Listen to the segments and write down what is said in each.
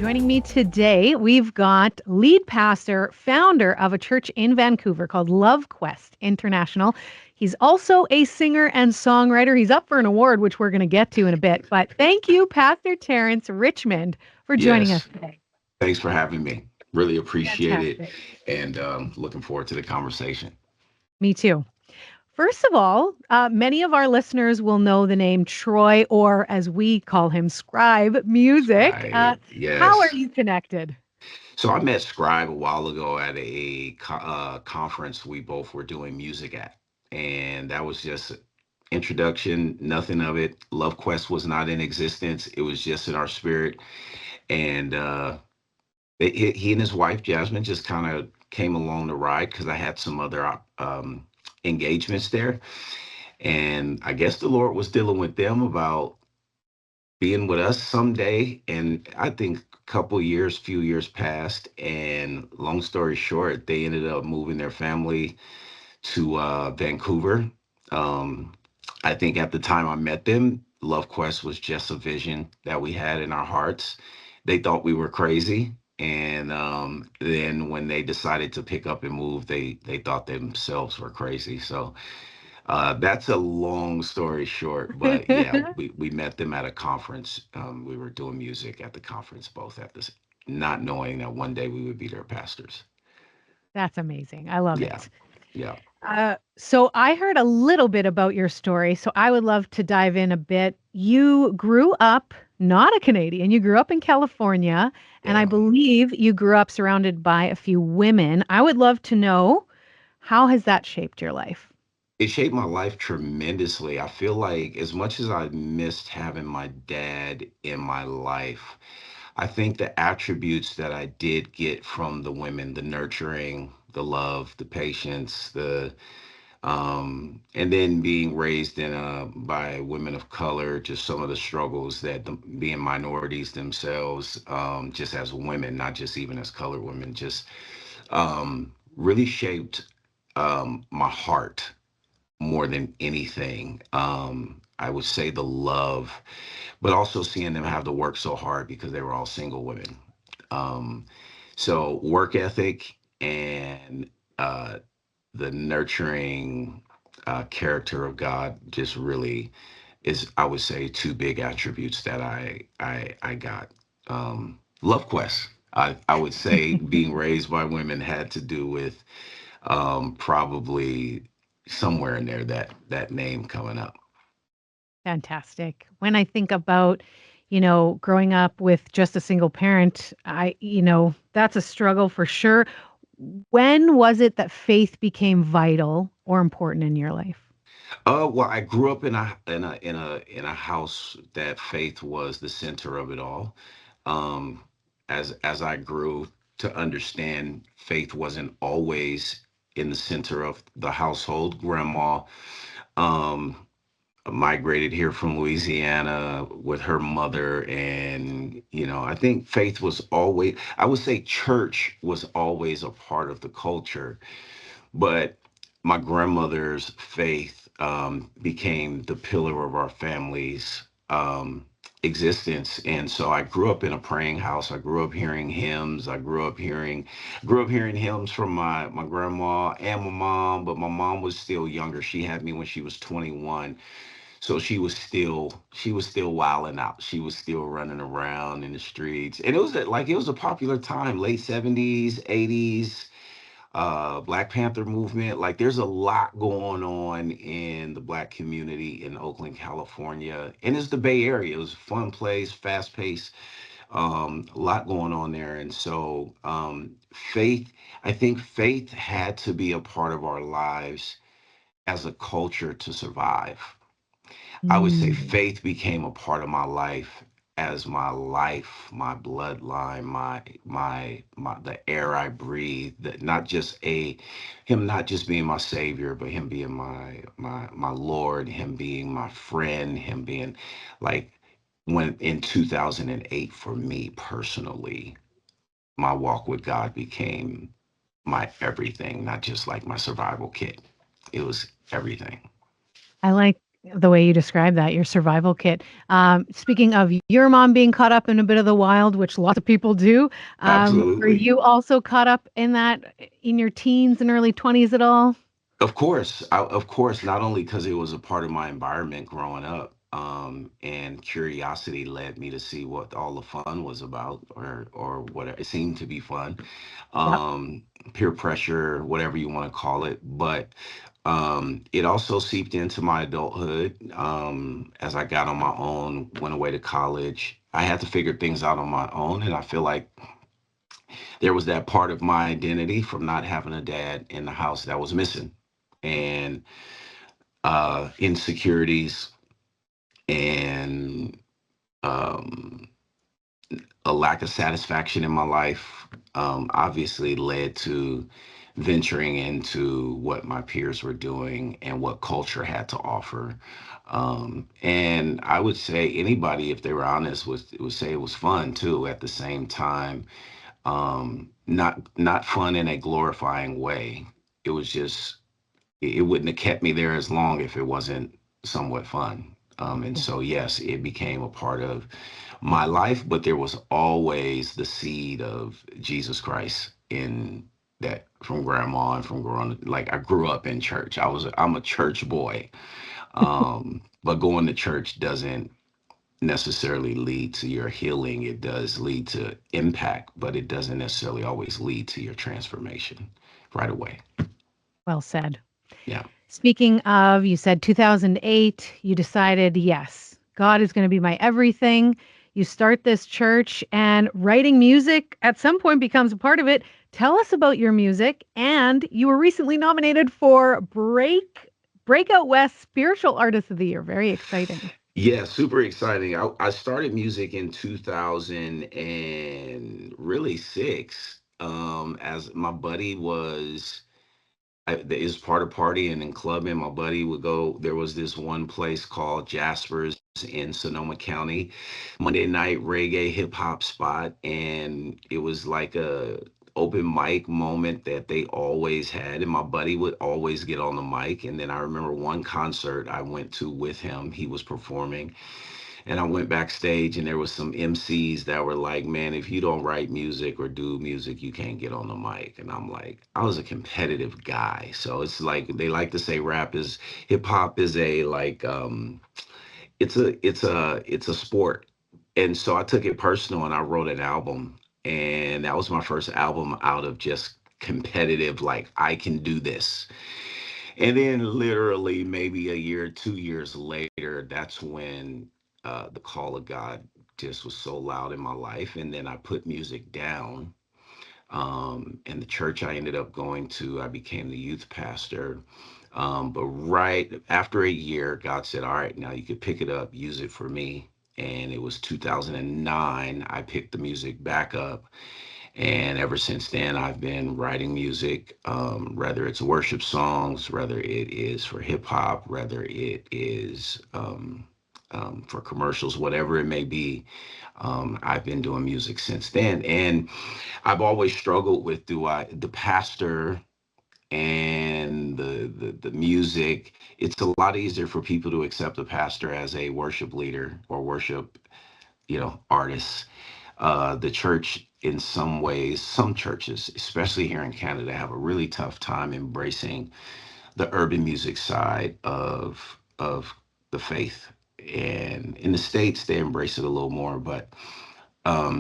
Joining me today, we've got lead pastor, founder of a church in Vancouver called Love Quest International. He's also a singer and songwriter. He's up for an award, which we're going to get to in a bit. But thank you, Pastor Terrance Richmond, for joining us Yes, today. thanks for having me. Really appreciate it, Fantastic. and looking forward to the conversation. Me too. First of all, many of our listeners will know the name Troy, or as we call him, Scribe Music. Right. How are Yes. you connected? So I met Scribe a while ago at a conference we both were doing music at, and that was just introduction. Nothing of it. Love Quest was not in existence. It was just in our spirit, and he and his wife Jasmine just kind of came along the ride because I had some other engagements there. And I guess the Lord was dealing with them about being with us someday. And I think few years passed. And long story short, they ended up moving their family to Vancouver. Um, I think at the time I met them, Love Quest was just a vision that we had in our hearts. They thought we were crazy. And then when they decided to pick up and move, they thought themselves were crazy. So that's a long story short, but yeah, we met them at a conference. We were doing music at the conference, both at this, not knowing that one day we would be their pastors. That's amazing. I love Yeah, it. yeah, So I heard a little bit about your story, so I would love to dive in a bit. You grew up not a Canadian, you grew up in California, and I yeah. believe you grew up surrounded by a few women. I would love to know, how has that shaped your life? It shaped my life tremendously. I feel like as much as I missed having my dad in my life, I think the attributes that I did get from the women, the nurturing, the love, the patience, the and then being raised in by women of color, just some of the struggles that being minorities themselves, just as women, not just even as colored women, just really shaped my heart more than anything. I would say the love, but also seeing them have to work so hard because they were all single women. Um, so work ethic and the nurturing character of God just really is, I would say, two big attributes that I got. Love Quest. I would say being raised by women had to do with probably somewhere in there that name coming up. Fantastic. When I think about, growing up with just a single parent, that's a struggle for sure. When was it that faith became vital or important in your life? Well, I grew up in a house that faith was the center of it all. Um, as I grew to understand, faith wasn't always in the center of the household. Grandma um, migrated here from Louisiana with her mother, and I think faith was always. I would say church was always a part of the culture, but my grandmother's faith became the pillar of our family's existence. And so I grew up in a praying house. I grew up hearing hymns. I grew up hearing hymns from my grandma and my mom, but my mom was still younger. She had me when she was 21. So she was still wilding out. She was still running around in the streets. And it was a popular time, late 70s, 80s, Black Panther movement. Like there's a lot going on in the Black community in Oakland, California, and it's the Bay Area. It was a fun place, fast paced, a lot going on there. And so faith, I think faith had to be a part of our lives as a culture to survive. I would say Mm. faith became a part of my life, my bloodline, the air I breathe. That not just him, not just being my savior, but him being my Lord, him being my friend, him being like when in 2008 for me personally, my walk with God became my everything, not just like my survival kit. It was everything. I like The way you describe that, your survival kit. Speaking of your mom being caught up in a bit of the wild, which lots of people do, were Absolutely. you also caught up in that in your teens and early 20s at all? Of course, not only because it was a part of my environment growing up, and curiosity led me to see what all the fun was about, or what it seemed to be fun, Yep. um, peer pressure, whatever you want to call it. But it also seeped into my adulthood. As I got on my own, went away to college. I had to figure things out on my own, and I feel like there was that part of my identity from not having a dad in the house that was missing, and insecurities and um, a lack of satisfaction in my life obviously led to venturing into what my peers were doing and what culture had to offer. And I would say anybody, if they were honest, would say it was fun too. At the same time, not fun in a glorifying way. It was just it wouldn't have kept me there as long if it wasn't somewhat fun. And Yeah. so, yes, it became a part of my life, but there was always the seed of Jesus Christ in that from grandma and from growing. Like I grew up in church. I'm a church boy. But going to church doesn't necessarily lead to your healing. It does lead to impact, but it doesn't necessarily always lead to your transformation right away. Well said. Yeah. Speaking of, you said 2008, you decided, yes, God is going to be my everything. You start this church and writing music at some point becomes a part of it. Tell us about your music. And you were recently nominated for Breakout West Spiritual Artist of the Year. Very exciting. Yeah, super exciting. I started music in 2000 and really six. As my buddy was, is part of partying and clubbing. My buddy would go. There was this one place called Jasper's in Sonoma County, Monday night reggae hip hop spot, and it was like a open mic moment that they always had, and my buddy would always get on the mic. And then I remember one concert I went to with him. He was performing, and I went backstage, and there was some MCs that were like, "Man, if you don't write music or do music, you can't get on the mic." And I'm like, I was a competitive guy, so it's like they like to say rap is hip hop is a like it's a sport, and so I took it personal and I wrote an album, and that was my first album out of just competitive like I can do this. And then literally maybe a year, 2 years later, that's when the call of God just was so loud in my life. And then I put music down. And the church I ended up going to, I became the youth pastor. But right after a year, God said, "All right, now you could pick it up, use it for me." And it was 2009. I picked the music back up, and ever since then, I've been writing music, whether it's worship songs, whether it is for hip hop, whether it is for commercials, whatever it may be. I've been doing music since then. And I've always struggled with the pastor and the music. It's a lot easier for people to accept a pastor as a worship leader or worship, artists. The church, in some ways, some churches, especially here in Canada, have a really tough time embracing the urban music side of the faith. And in the states, they embrace it a little more, but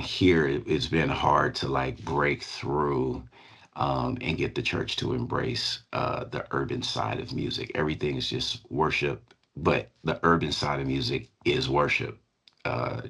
here it's been hard to like break through and get the church to embrace the urban side of music. Everything is just worship, but the urban side of music is worship.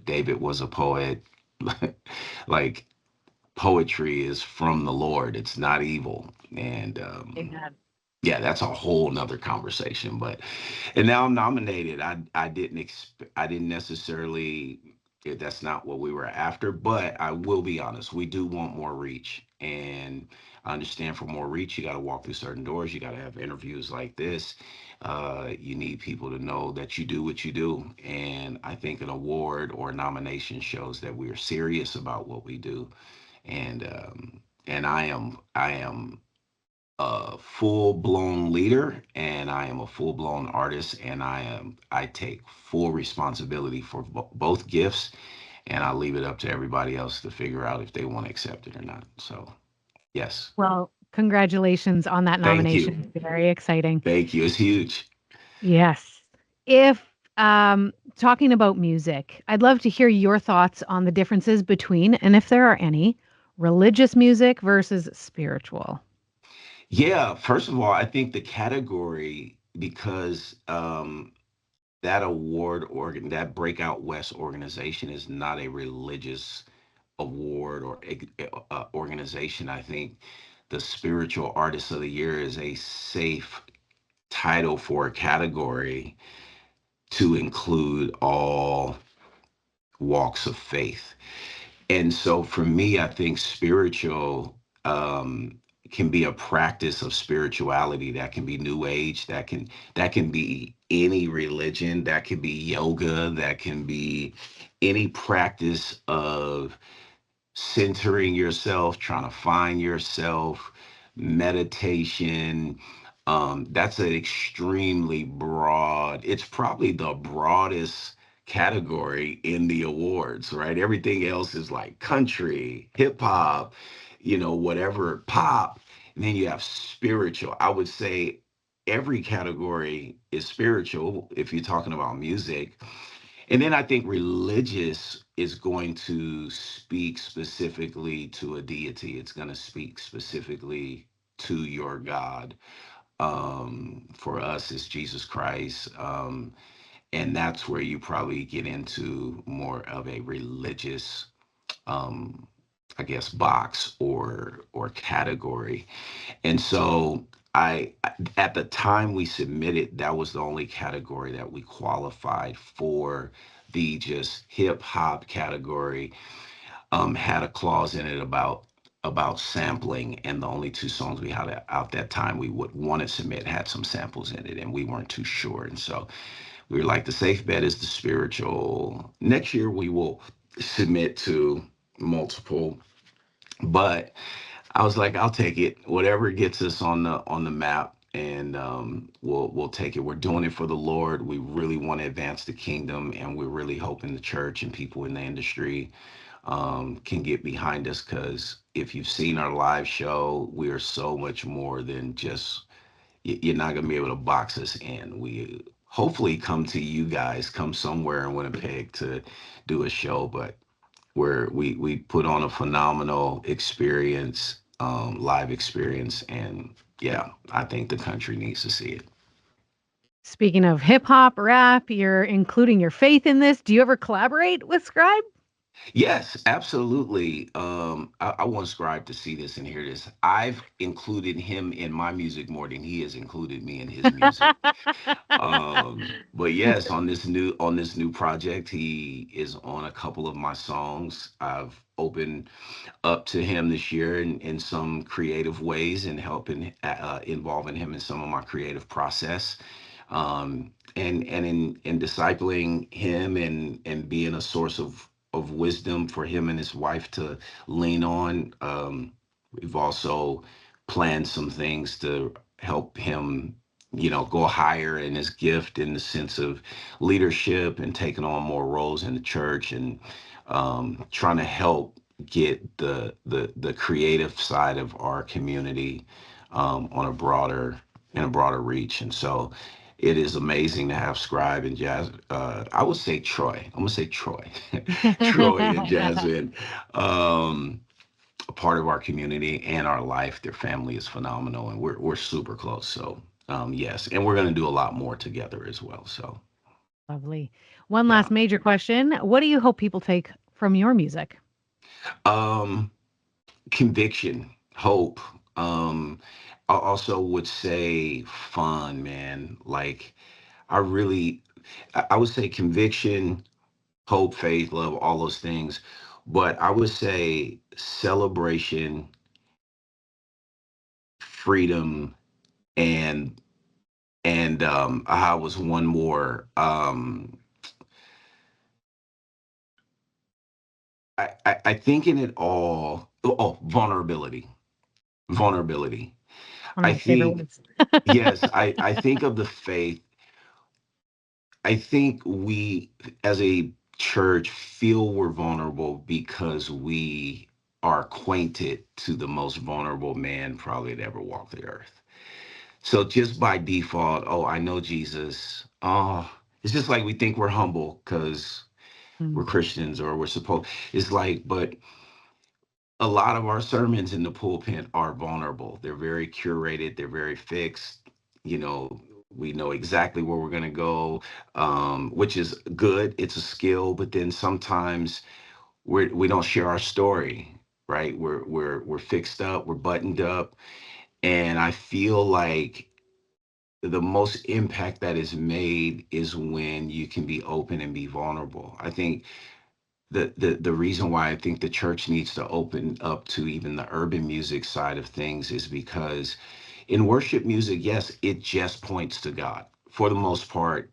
David was a poet. Like poetry is from the Lord. It's not evil. And Amen. yeah, that's a whole nother conversation. But and now I'm nominated. I didn't necessarily. That's not what we were after. But I will be honest. We do want more reach, and I understand for more reach, you got to walk through certain doors. You got to have interviews like this. You need people to know that you do what you do, and I think an award or a nomination shows that we are serious about what we do. And I am a full-blown leader, and I am a full-blown artist, and I take full responsibility for both gifts, and I leave it up to everybody else to figure out if they want to accept it or not. So, yes. Well, congratulations on that Thank you. nomination. Very exciting. Thank you. It's huge. Yes. If talking about music, I'd love to hear your thoughts on the differences between, and if there are any, religious music versus spiritual. Yeah, first of all, I think the category, because that that Breakout West organization is not a religious award or organization. I think the Spiritual Artist of the Year is a safe title for a category to include all walks of faith. And so for me, I think spiritual can be a practice of spirituality. That can be new age, that can be any religion, that can be yoga, that can be any practice of centering yourself, trying to find yourself, meditation. That's an extremely broad, it's probably the broadest category in the awards, right? Everything else is like country, hip hop, whatever, pop. And then you have spiritual. I would say every category is spiritual if you're talking about music. And then I think religious is going to speak specifically to a deity. It's going to speak specifically to your God. For us, it's Jesus Christ. And that's where you probably get into more of a religious, um, I guess, box or category. And so at the time we submitted, that was the only category that we qualified for. The just hip hop category had a clause in it about sampling, and the only two songs we had out that time we would want to submit had some samples in it, and we weren't too sure. And so we were like, the safe bet is the spiritual. Next year we will submit to multiple, but I was like, I'll take it. Whatever gets us on the map, and we'll take it. We're doing it for the Lord. We really want to advance the kingdom, and we're really hoping the church and people in the industry can get behind us. Because if you've seen our live show, we are so much more than just. You're not gonna be able to box us in. We hopefully come to you guys, come somewhere in Winnipeg to do a show, but where we put on a phenomenal experience, live experience, and yeah, I think the country needs to see it. Speaking of hip hop, rap, you're including your faith in this. Do you ever collaborate with Scribe? Yes, absolutely. I want Scribe to see this and hear this. I've included him in my music more than he has included me in his music. But yes, on this new project, he is on a couple of my songs. I've opened up to him this year in some creative ways, and helping involving him in some of my creative process, and in discipling him, and being a source of wisdom for him and his wife to lean on. We've also planned some things to help him, go higher in his gift, in the sense of leadership and taking on more roles in the church, and trying to help get the creative side of our community on a broader in a broader reach. And so it is amazing to have Scribe and Jazz. I would say Troy. I'm gonna say Troy, Troy and Jasmine, um, a part of our community and our life. Their family is phenomenal, and we're super close. So yes, and we're gonna do a lot more together as well. So Lovely. One yeah. last major question. What do you hope people take from your music? Um, Conviction, hope. I also would say fun, man. Like I really, I would say conviction, hope, faith, love, all those things. But I would say celebration, freedom, and I was one more. I think in it all, oh, vulnerability, vulnerability. One of I my favorite think, words. yes, I think of the faith. I think we, as a church, feel we're vulnerable because we are acquainted to the most vulnerable man probably that ever walked the earth. So just by default, oh, I know Jesus. Oh, it's just like we think we're humble because we're Mm, Christians or we're supposed. It's like, but a lot of our sermons in the pulpit are vulnerable. They're very curated. They're very fixed. You know, we know exactly where we're going to go, which is good. It's a skill, but then sometimes we don't share our story, right? We're fixed up. We're buttoned up, and I feel like the most impact that is made is when you can be open and be vulnerable. I think the reason why I think the church needs to open up to even the urban music side of things is because in worship music, yes, it just points to God for the most part,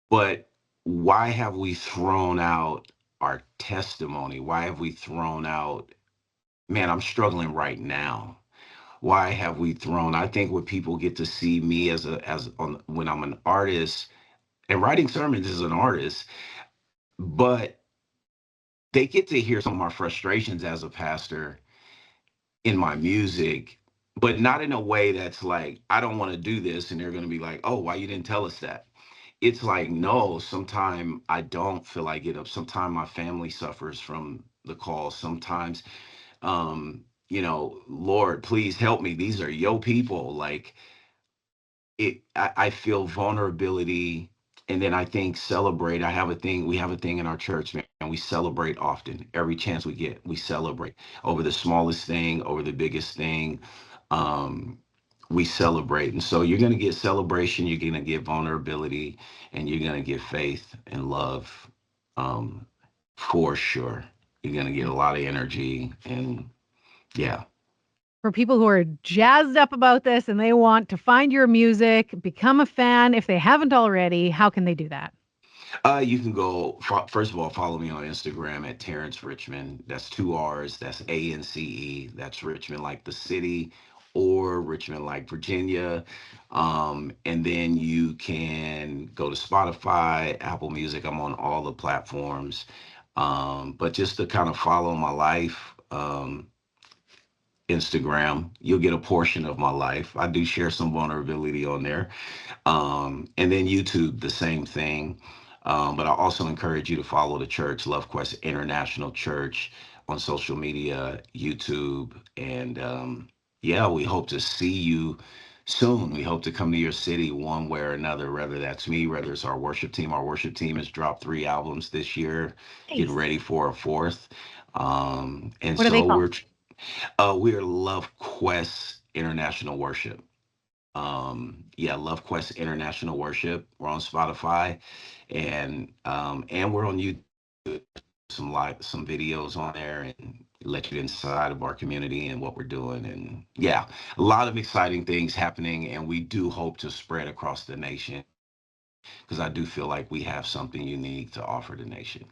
but why have we thrown out our testimony? Why have we thrown out, man, I'm struggling right now? Why have we thrown? I think when people get to see me as on when I'm an artist and writing sermons as an artist, but they get to hear some of my frustrations as a pastor in my music, but not in a way that's like, I don't want to do this. And they're going to be like, oh, why you didn't tell us that? It's like, no, sometimes I don't feel like it up. Sometimes my family suffers from the call. Sometimes, Lord, please help me. These are your people. Like, I feel vulnerability, and then I think celebrate. We have a thing in our church, man. We celebrate often. Every chance we get, we celebrate over the smallest thing, over the biggest thing. um we celebrate, and so you're going to get celebration, you're going to get vulnerability, and you're going to get faith and love, um for sure. You're going to get yeah. a lot of energy, and yeah. For people who are jazzed up about this and they want to find your music, become a fan if they haven't already, how can they do that? You can go, first of all, follow me on Instagram at Terrance Richmond. That's two R's. That's ANCE. That's Richmond like the city, or Richmond like Virginia. And then you can go to Spotify, Apple Music. I'm on all the platforms. But just to kind of follow my life, Instagram, you'll get a portion of my life. I do share some vulnerability on there. And then YouTube, the same thing. But I also encourage you to follow the church, Love Quest International Church, on social media, YouTube. And yeah, we hope to see you soon. We hope to come to your city one way or another, whether that's me, whether it's our worship team. Our worship team has dropped 3 albums this year, getting Nice. ready for a fourth. And What are they so called? we are Love Quest International Worship. Yeah, Love Quest International Worship. We're on Spotify, and we're on YouTube. Some videos on there, and let you inside of our community and what we're doing. And yeah, a lot of exciting things happening, and we do hope to spread across the nation, because I do feel like we have something unique to offer the nation.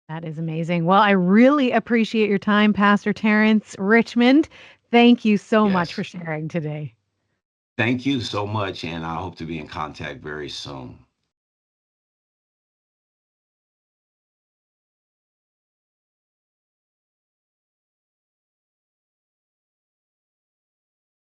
That is amazing. Well, I really appreciate your time, Pastor Terrance Richmond. Thank you so much for Yes. sharing today. Thank you so much, and I hope to be in contact very soon.